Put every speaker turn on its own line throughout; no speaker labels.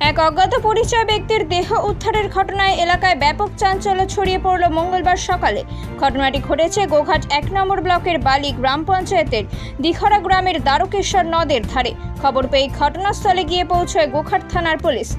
এক অজ্ঞাত পরিচয় ব্যক্তির দেহ উদ্ধারের ঘটনায় এলাকায় ব্যাপক চাঞ্চল্য ছড়িয়ে পড়ল মঙ্গলবার সকালে। ঘটনাটি ঘটেছে গোঘাট ১ নম্বর ব্লকের বালি গ্রাম পঞ্চায়েতের দিঘরা গ্রামের দ্বারকেশ্বর নদের ধারে। খবর পেয়ে ঘটনাস্থলে গিয়ে পৌঁছয় গোঘাট থানার পুলিশ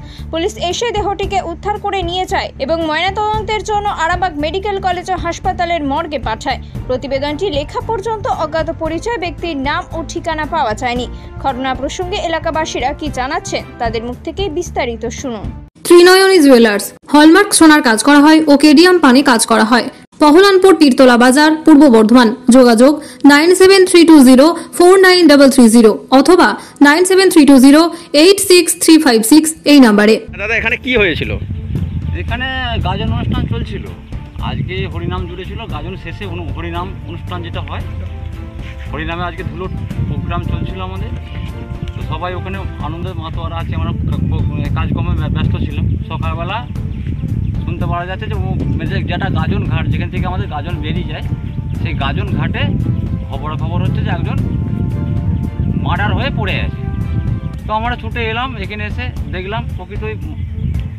এসে দেহটিকে উদ্ধার করে নিয়ে যায় এবং ময়নাতদন্তের জন্য আরামবাগ মেডিকেল কলেজ ও হাসপাতালের মর্গে পাঠায়। প্রতিবেদনটি লেখা পর্যন্ত অজ্ঞাত পরিচয় ব্যক্তির নাম ও ঠিকানা পাওয়া যায়নি। ঘটনা প্রসঙ্গে এলাকাবাসীরা কি জানাচ্ছেন তাদের মুখ থেকে বিস্তারিত শুনুন।
ত্রিনয়নী জুয়েলার্স হলমার্ক সোনার কাজ করা হয় ও কেডিয়াম পানি কাজ করা হয়। পহলানপুর তীরতলা বাজার, পূর্ব বর্ধমান। যোগাযোগ 9732049330 অথবা 9732086356 এই নম্বরে।
দাদা, এখানে কি হয়েছিল?
এখানে গাজন অনুষ্ঠান চলছিল। আজকে হরিনাম জুড়েছিল। গাজন শেষে হরিনাম অনুষ্ঠান যেটা হয়, হরিনামে আজকে ধুলোর প্রোগ্রাম চলছিল আমাদের। তো সবাই ওখানে আনন্দের মাতোয়ারা আছে। আমরা কাজকর্মে ব্যস্ত ছিলাম। সকালবেলা শুনতে পাওয়া যাচ্ছে যে যেটা গাজন ঘাট, যেখান থেকে আমাদের গাজন বেরিয়ে যায়, সেই গাজন ঘাটে খবর হচ্ছে যে একজন মার্ডার হয়ে পড়ে আছে। তো আমরা ছুটে এলাম। এখানে এসে দেখলাম প্রকৃতই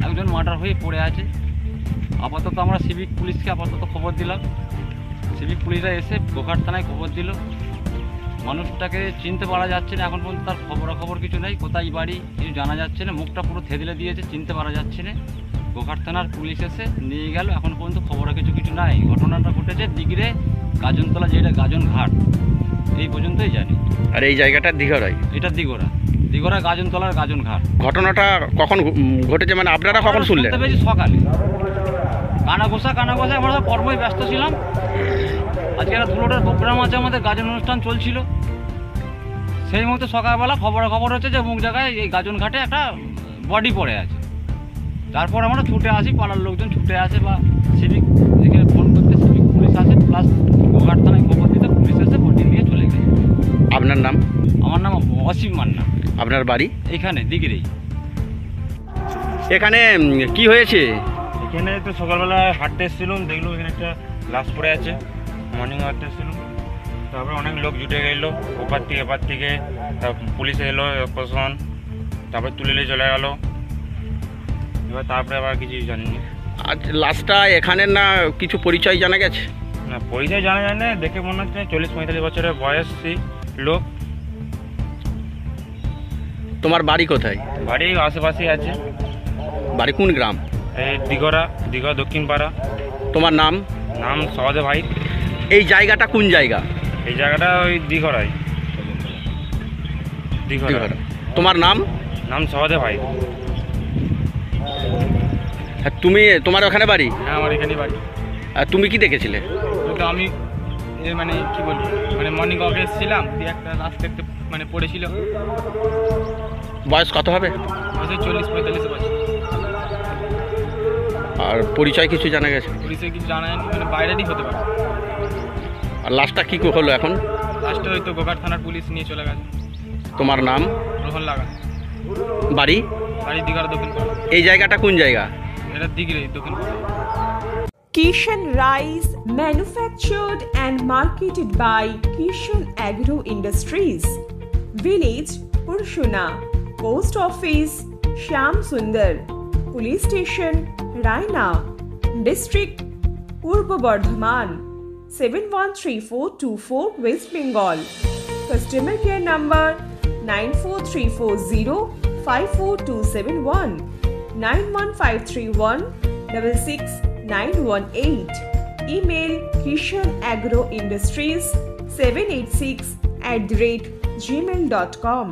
একজন মার্ডার হয়ে পড়ে আছে। আপাতত আমরা সিভিক পুলিশকে খবর দিলাম। সিভিক পুলিশরা এসে গোঘাট থানায় খবর দিল। মানুষটাকে চিনতে পারা যাচ্ছে না এখন পর্যন্ত, তার খবর কিছু নেই। কোথায় বাড়ি কিছু জানা যাচ্ছে না। মুখটা পুরো থেদলে দিয়েছে, চিনতে পারা যাচ্ছে না। গোঘাট থানার পুলিশ এসে নিয়ে গেল। এখন পর্যন্ত খবর কিছু নাই। ঘটনাটা ঘটেছে দিঘরে গাজনতলা, যেটা গাজন ঘাট, এই পর্যন্তই জানি।
আর এই জায়গাটা দিঘরাই?
এটা দিঘরা গাজনতলার গাজন ঘাট।
ঘটনাটা কখন ঘটেছে, মানে আপনারা কখন শুনলেন?
সকালে কানাঘোষা আমরা সব কর্মই ব্যস্ত ছিলাম। আজকে একটা ধুলোটার প্রোগ্রাম আছে আমাদের, গাজন অনুষ্ঠান চলছিল। সেই মুহূর্তে সকালবেলা খবর হচ্ছে যে অমুক জায়গায় এই গাজন ঘাটে একটা বডি পড়ে আছে। তারপর আমরা ছুটে আসি, পাড়ার লোকজন ছুটে আসে বা সিভিক এখানে ফোন করতে সিভিক পুলিশ আসে, প্লাস গোঘাট থানায় খবর দিতে পুলিশ এসে বডি নিয়ে চলে গেছে।
আপনার নাম?
আমার নাম অসীম মান্না।
আপনার বাড়ি?
এখানে দিঘরেই।
এখানে কি হয়েছে?
এখানে তো সকালবেলা হাঁটতে এসেছিলাম, দেখলাম এখানে একটা লাশ পড়ে আছে। মর্নিং হাঁটতে এসেছিলাম, তারপরে অনেক লোক জুটে গেলো ওপার থেকে এপার থেকে। পুলিশ এলো, প্রশাসন, তারপরে তুলে নিয়ে চলে গেলো। এবার তারপরে আবার কিছু জানিনি।
আজ লাশটা এখানে না কিছু পরিচয় জানা গেছে?
না, পরিচয় জানা যায় না। দেখে মনে হচ্ছে 40-45 বছরের বয়সী লোক।
তোমার বাড়ি কোথায়?
বাড়ি আশেপাশেই আছে।
বাড়ি কোন গ্রাম?
এই দিঘরা দক্ষিণ পাড়া।
তোমার নাম?
নাম সহদে ভাই।
এই জায়গাটা কোন জায়গা?
এই জায়গাটা ওই দিঘরাই। দিঘরা।
তোমার নাম?
নাম সহদে ভাই।
তোমার ওখানে বাড়ি?
হ্যাঁ, আমার এখানেই বাড়ি।
আর তুমি কি দেখেছিলে?
আমি কি বলবো, মর্নিং ওয়াকে এসেছিলাম, দিয়ে একটা রাস্তা পড়েছিল।
বয়স কত হবে?
40-45 বছর।
আর পরিচয় কিছু জানা গেছে?
পুলিশে কিছু জানা যায়নি, বাইরেরই হতে পারে।
আর লাশটা কি হলো এখন?
লাস্টে হয়তো গোঘাট থানার পুলিশ নিয়ে চলে গেছে।
তোমার নাম?
রোহন লাগা।
বাড়ি?
দিঘার দক্ষিণ পাড়া।
এই জায়গাটা কোন জায়গা?
এটা দিঘরে দক্ষিণ পাড়া।
Kishan Rice, manufactured and marketed by Kishan Agro Industries. Village Purshuna, Post Office Shyam Sundar, Police Station Raina, District Purba Bardhaman, 713424 West Bengal. Customer care number 94340-54271, 91531 66918. Email KishanAgroIndustries786@gmail.com.